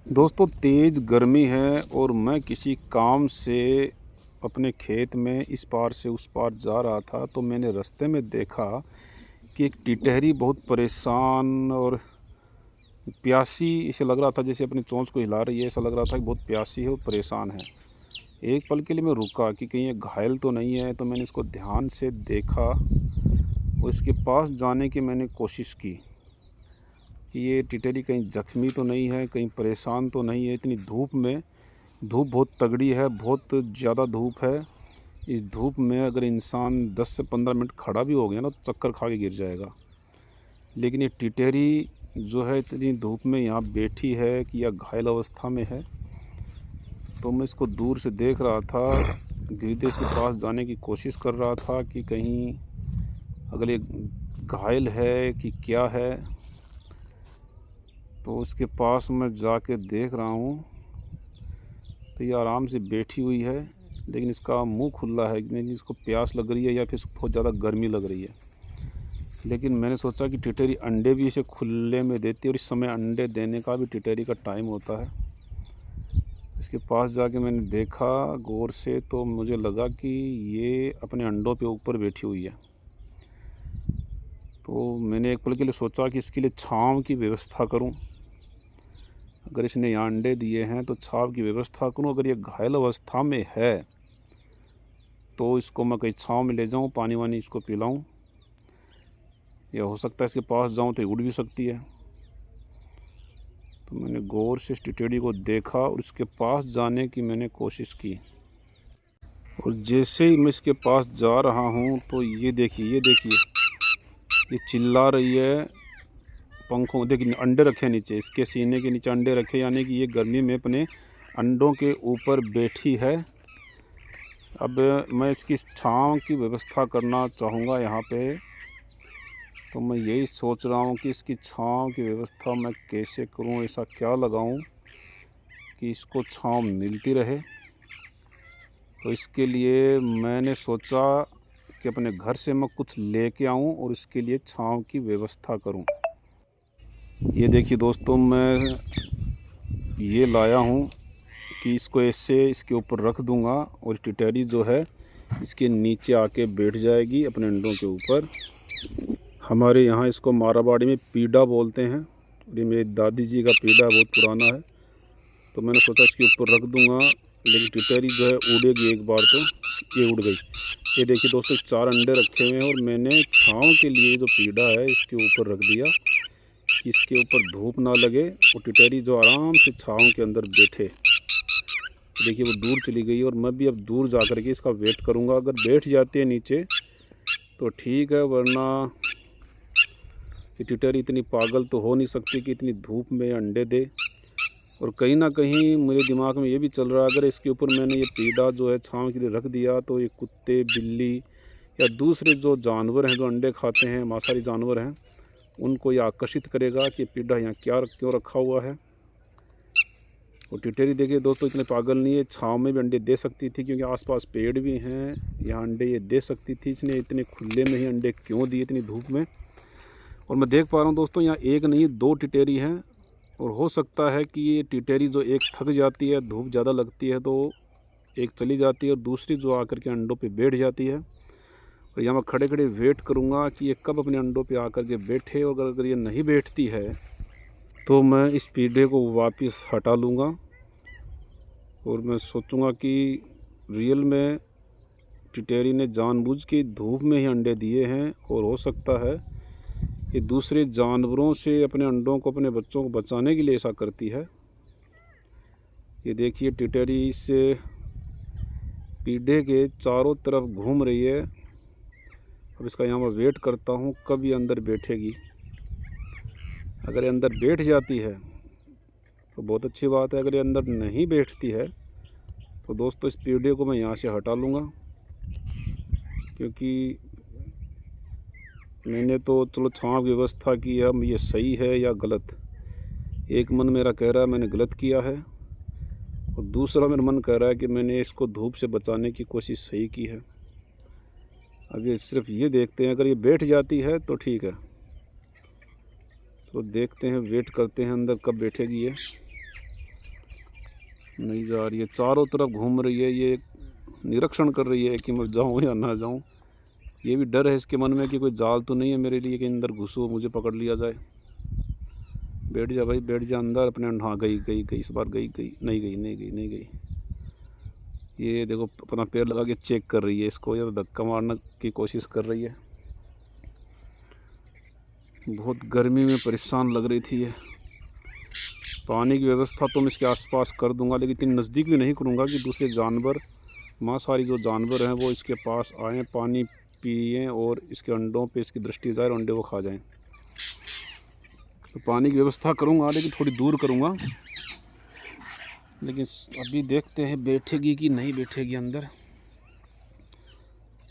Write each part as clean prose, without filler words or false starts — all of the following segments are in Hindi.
दोस्तों तेज़ गर्मी है और मैं किसी काम से अपने खेत में इस पार से उस पार जा रहा था, तो मैंने रास्ते में देखा कि एक टिटहरी बहुत परेशान और प्यासी इसे लग रहा था, जैसे अपनी चोंच को हिला रही है। ऐसा लग रहा था कि बहुत प्यासी है और परेशान है। एक पल के लिए मैं रुका कि कहीं ये घायल तो नहीं है, तो मैंने इसको ध्यान से देखा और इसके पास जाने की मैंने कोशिश की कि ये टिटहरी कहीं ज़ख्मी तो नहीं है, कहीं परेशान तो नहीं है। इतनी धूप में, धूप बहुत तगड़ी है, बहुत ज़्यादा धूप है। इस धूप में अगर इंसान 10 से 15 मिनट खड़ा भी हो गया ना, तो चक्कर खा के गिर जाएगा। लेकिन ये टिटहरी जो है इतनी धूप में यहाँ बैठी है कि यह घायल अवस्था में है। तो मैं इसको दूर से देख रहा था, धीरे-धीरे इसके पास जाने की कोशिश कर रहा था कि कहीं अगर ये घायल है कि क्या है। तो उसके पास मैं जाके देख रहा हूँ, तो ये आराम से बैठी हुई है, लेकिन इसका मुंह खुला है। नहीं, इसको प्यास लग रही है या फिर इसको बहुत ज़्यादा गर्मी लग रही है। लेकिन मैंने सोचा कि टिटहरी अंडे भी इसे खुले में देती है और इस समय अंडे देने का भी टिटहरी का टाइम होता है। इसके पास जाके मैंने देखा गौर से, तो मुझे लगा कि ये अपने अंडों पे ऊपर बैठी हुई है। तो मैंने एक पल के लिए सोचा कि इसके लिए छाँव की व्यवस्था करूं। अगर इसने यहाँ अंडे दिए हैं तो छाँव की व्यवस्था करूं। अगर ये घायल अवस्था में है तो इसको मैं कहीं छाँव में ले जाऊं, पानी वानी इसको पिलाऊं, या हो सकता है इसके पास जाऊं तो ये उड़ भी सकती है। तो मैंने गौर से इस टिटहरी को देखा और इसके पास जाने की मैंने कोशिश की। और जैसे ही मैं इसके पास जा रहा हूं, तो ये देखिए ये चिल्ला रही है। पंखों देखिए, अंडे रखे नीचे, इसके सीने के नीचे अंडे रखे, यानी कि ये गर्मी में अपने अंडों के ऊपर बैठी है। अब मैं इसकी छाँव की व्यवस्था करना चाहूँगा यहाँ पे। तो मैं यही सोच रहा हूँ कि इसकी छाँव की व्यवस्था मैं कैसे करूँ, ऐसा क्या लगाऊँ कि इसको छाँव मिलती रहे। तो इसके लिए मैंने सोचा कि अपने घर से मैं कुछ लेके आऊँ और इसके लिए छाँव की व्यवस्था करूँ। ये देखिए दोस्तों, मैं ये लाया हूँ कि इसको ऐसे इसके ऊपर रख दूँगा और टिटहरी जो है इसके नीचे आके बैठ जाएगी अपने अंडों के ऊपर। हमारे यहाँ इसको मारवाड़ी में पीड़ा बोलते हैं और ये मेरी दादी जी का पीड़ा बहुत पुराना है। तो मैंने सोचा इसके ऊपर रख दूँगा, लेकिन टिटहरी जो है उड़ेगी एक बार, तो ये उड़ गई। ये देखिए दोस्तों, 4 अंडे रखे हुए हैं और मैंने छाँव के लिए जो पीड़ा है इसके ऊपर रख दिया कि इसके ऊपर धूप ना लगे और टिटहरी जो आराम से छाँव के अंदर बैठे। देखिए वो दूर चली गई और मैं भी अब दूर जा कर के इसका वेट करूँगा। अगर बैठ जाती है नीचे तो ठीक है, वरना ये टिटहरी इतनी पागल तो हो नहीं सकती कि इतनी धूप में अंडे दे। और कहीं ना कहीं मेरे दिमाग में ये भी चल रहा है, अगर इसके ऊपर मैंने ये पीड़ा जो है छाँव के लिए रख दिया, तो ये कुत्ते, बिल्ली या दूसरे जो जानवर हैं जो अंडे खाते हैं, मांसाहारी जानवर हैं, उनको ये आकर्षित करेगा कि पीड़ा यहाँ क्यों रखा हुआ है। और टिटहरी देखिए दोस्तों, इतने पागल नहीं है, छाँव में भी अंडे दे सकती थी क्योंकि आसपास पेड़ भी हैं, यहाँ अंडे ये दे सकती थी। इसने इतने खुले में ही अंडे क्यों दिए इतनी धूप में। और मैं देख पा रहा हूँ दोस्तों, यहाँ एक नहीं 2 टिटहरी हैं। और हो सकता है कि ये टिटहरी जो एक थक जाती है, धूप ज़्यादा लगती है, तो एक चली जाती है और दूसरी जो आकर के अंडों पे बैठ जाती है। और यहाँ मैं खड़े खड़े वेट करूँगा कि ये कब अपने अंडों पे आकर के बैठे। और अगर ये नहीं बैठती है तो मैं इस पीढ़े को वापस हटा लूँगा और मैं सोचूंगा कि रियल में टिटहरी ने जानबूझ के धूप में ही अंडे दिए हैं। और हो सकता है ये दूसरे जानवरों से अपने अंडों को, अपने बच्चों को बचाने के लिए ऐसा करती है। ये देखिए टिटहरी इस पीढ़े के चारों तरफ घूम रही है। अब इसका यहाँ मैं वेट करता हूँ कब ये अंदर बैठेगी। अगर ये अंदर बैठ जाती है तो बहुत अच्छी बात है। अगर ये अंदर नहीं बैठती है तो दोस्तों इस पीढ़े को मैं यहाँ से हटा लूँगा, क्योंकि मैंने तो चलो छाँव की व्यवस्था की है। अब ये सही है या गलत, एक मन मेरा कह रहा है मैंने गलत किया है और दूसरा मेरा मन कह रहा है कि मैंने इसको धूप से बचाने की कोशिश सही की है। अब ये सिर्फ ये देखते हैं, अगर ये बैठ जाती है तो ठीक है, तो देखते हैं, वेट करते हैं अंदर कब बैठेगी ये। नहीं जा रही है, चारों तरफ घूम रही है, ये निरीक्षण कर रही है कि मैं जाऊं या ना जाऊं। ये भी डर है इसके मन में कि कोई जाल तो नहीं है मेरे लिए कि अंदर घुसो मुझे पकड़ लिया जाए। बैठ जा भाई, बैठ जा अंदर अपने। हाँ गई गई गई, इस बार गई गई, नहीं गई नहीं गई नहीं गई। ये देखो अपना पैर लगा के चेक कर रही है इसको, या तो धक्का मारने की कोशिश कर रही है। बहुत गर्मी में परेशान लग रही थी ये। पानी की व्यवस्था तो मैं इसके आसपास कर दूंगा, लेकिन इतनी नज़दीक भी नहीं करूंगा कि दूसरे जानवर, मांसाहारी जो जानवर हैं वो इसके पास आएँ, पानी पिए और इसके अंडों पे इसकी दृष्टि जाए और अंडे वो खा जाएं। तो पानी की व्यवस्था करूंगा, लेकिन थोड़ी दूर करूंगा। लेकिन अभी देखते हैं बैठेगी कि नहीं बैठेगी अंदर।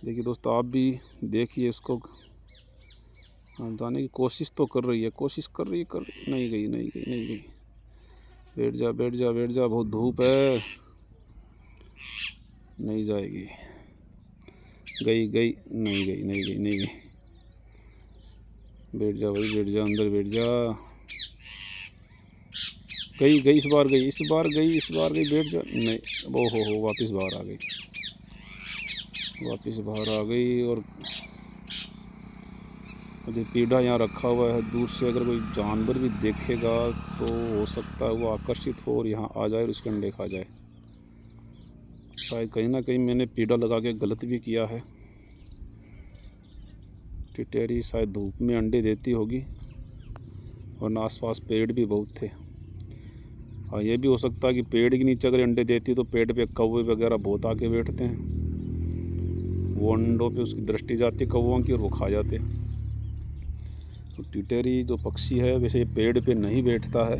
देखिए दोस्तों, आप भी देखिए इसको। हाँ, जाने की कोशिश तो कर रही है, कोशिश कर रही है, नहीं गई नहीं गई नहीं गई। बैठ जा बैठ जा बैठ जा, बहुत धूप है, नहीं जाएगी। गई गई नहीं गई नहीं गई नहीं गई। बैठ जा भाई, बैठ जा अंदर, बैठ जा। गई गई, इस बार गई, इस बार गई, इस बार गई, बैठ जा। नहीं, वो हो वापस बाहर आ गई, वापस बाहर आ गई। और मुझे पीढ़ा यहाँ रखा हुआ है, दूर से अगर कोई जानवर भी देखेगा तो हो सकता है वो आकर्षित हो और यहाँ आ जाए और उसके अंडे खा जाए। शायद कहीं ना कहीं मैंने पीढ़ा लगा के गलत भी किया है। टिटेरी शायद धूप में अंडे देती होगी, और आसपास पेड़ भी बहुत थे। और ये भी हो सकता है कि पेड़ के नीचे अगर अंडे देती तो पेड़ पे कौवे वगैरह बहुत आके बैठते हैं, वो अंडों पे उसकी दृष्टि जाती है कौवों की और वो खा जाते हैं। तो टिटेरी जो पक्षी है वैसे पेड़ पे नहीं बैठता है,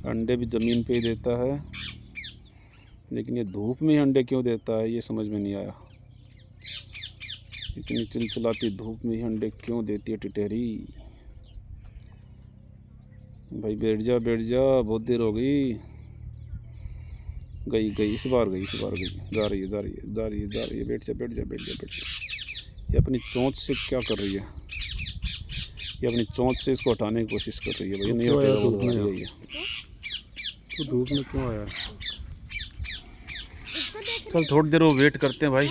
अंडे भी ज़मीन पे ही देता है। लेकिन ये धूप में ही अंडे क्यों देता है ये समझ में नहीं आया। इतनी चिलचिलाती धूप में ही अंडे क्यों देती है टिटेरी। भाई बैठ जा बैठ जा, बहुत देर हो गई। गई गई, इस बार गई, इस बार गई, जा रही है जा रही है जा रही है जा रही है। बैठ जा बैठ जा बैठ जा बैठ जा। ये अपनी चोंच से क्या कर रही है, ये अपनी चोंच से इसको हटाने की कोशिश कर रही है। भैया नहीं हटेगा, वो भारी गई है। तो धूप में क्यों आया? चल थोड़ी देर वो वेट करते हैं भाई,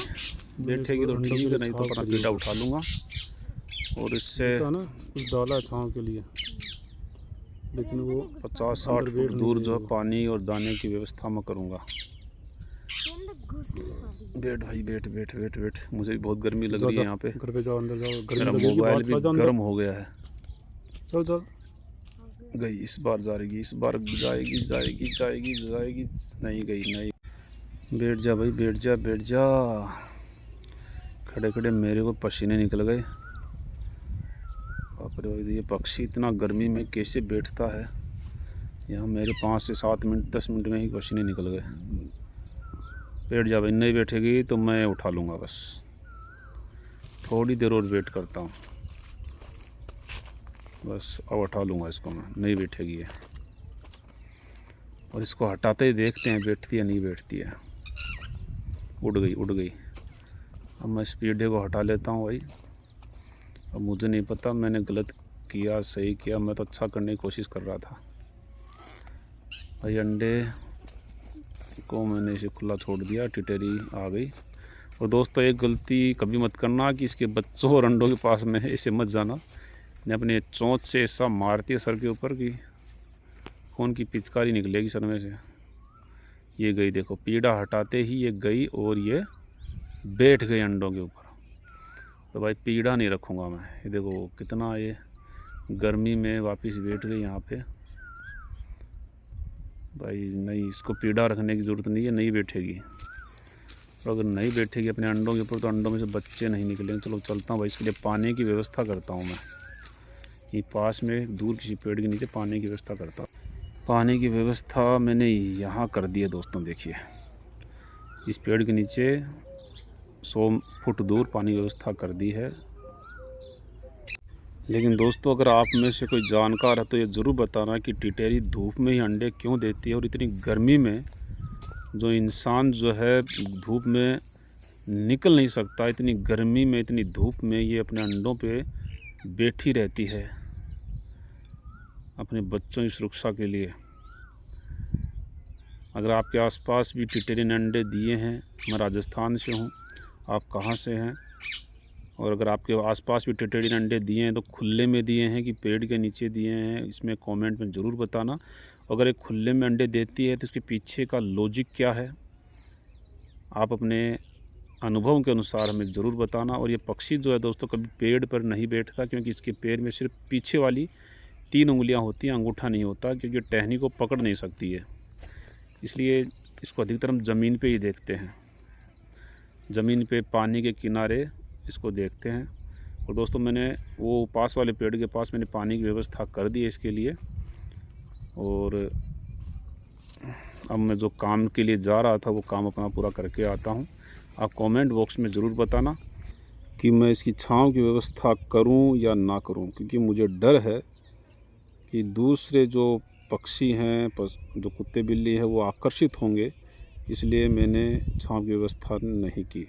बैठेगी तो ठीक है, नहीं तो अपना पीढ़ा उठा लूँगा और इससे ना कुछ डाला छाँव के लिए। लेकिन वो 50-60 फुट दूर जो है पानी और दाने की व्यवस्था मैं करूँगा। बैठ भाई बैठ बैठ बैठ बैठ, मुझे भी बहुत गर्मी लग रही है यहाँ पे। घर पे जाओ, अंदर जाओ, मेरा मोबाइल भी गर्म हो गया है। चल चल। गई, इस बार जाएगी, इस बार जाएगी जाएगी जाएगी जाएगी, नहीं गई नहीं। बैठ जा भाई बैठ जा बैठ जा। खड़े खड़े मेरे को पसीने निकल गए। बाप रे, ये पक्षी इतना गर्मी में कैसे बैठता है यहाँ। मेरे 5 से 7 मिनट 10 मिनट में ही पसीने निकल गए। बैठ जा भाई, नहीं बैठेगी तो मैं उठा लूँगा, बस थोड़ी देर और वेट करता हूँ, बस अब उठा लूँगा इसको मैं। नहीं बैठेगी है, और इसको हटाते ही देखते हैं बैठती है नहीं बैठती है। उड़ गई उड़ गई। अब मैं स्पीडे को हटा लेता हूँ भाई। अब मुझे नहीं पता मैंने गलत किया सही किया, मैं तो अच्छा करने की कोशिश कर रहा था भाई। अंडे को मैंने इसे खुला छोड़ दिया, टिटेरी आ गई। और दोस्तों एक गलती कभी मत करना कि इसके बच्चों और अंडों के पास में है, इसे मत जाना। ने अपने चोंच से ऐसा मारती है सर के ऊपर कि खून की पिचकारी निकलेगी सर में से। ये गई, देखो पीड़ा हटाते ही ये गई और ये बैठ गई अंडों के ऊपर। तो भाई पीड़ा नहीं रखूँगा मैं। ये देखो कितना ये गर्मी में वापस बैठ गई यहाँ पे। भाई नहीं, इसको पीड़ा रखने की ज़रूरत नहीं है, नहीं बैठेगी। और अगर नहीं बैठेगी अपने अंडों के ऊपर तो अंडों में से बच्चे नहीं निकलेंगे। चलो चलता हूँ भाई, इसके लिए पानी की व्यवस्था करता हूँ मैं। ये पास में दूर किसी पेड़ के नीचे पानी की व्यवस्था करता हूँ। पानी की व्यवस्था मैंने यहाँ कर दी है दोस्तों। देखिए इस पेड़ के नीचे 100 फुट दूर पानी की व्यवस्था कर दी है। लेकिन दोस्तों अगर आप में से कोई जानकार है तो ये ज़रूर बताना कि टिटेरी धूप में ही अंडे क्यों देती है, और इतनी गर्मी में जो इंसान जो है धूप में निकल नहीं सकता, इतनी गर्मी में इतनी धूप में ये अपने अंडों पे बैठी रहती है अपने बच्चों की सुरक्षा के लिए। अगर आपके आसपास भी टिटरी ने अंडे दिए हैं, मैं राजस्थान से हूँ, आप कहाँ से हैं? और अगर आपके आसपास भी टिटरी ने अंडे दिए हैं तो खुले में दिए हैं कि पेड़ के नीचे दिए हैं, इसमें कमेंट में ज़रूर बताना। अगर ये खुले में अंडे देती है तो इसके पीछे का लॉजिक क्या है, आप अपने अनुभव के अनुसार हमें ज़रूर बताना। और ये पक्षी जो है दोस्तों कभी पेड़ पर नहीं बैठता, क्योंकि इसके पैर में सिर्फ पीछे वाली 3 उंगलियां होती हैं, अंगूठा नहीं होता, क्योंकि टहनी को पकड़ नहीं सकती है। इसलिए इसको अधिकतर हम ज़मीन पे ही देखते हैं, ज़मीन पे पानी के किनारे इसको देखते हैं। और दोस्तों मैंने वो पास वाले पेड़ के पास मैंने पानी की व्यवस्था कर दी है इसके लिए। और अब मैं जो काम के लिए जा रहा था वो काम अपना पूरा करके आता हूँ। आप कमेंट बॉक्स में ज़रूर बताना कि मैं इसकी छांव की व्यवस्था करूं या ना करूं, क्योंकि मुझे डर है कि दूसरे जो पक्षी हैं, जो कुत्ते बिल्ली है, वो आकर्षित होंगे, इसलिए मैंने छांव की व्यवस्था नहीं की।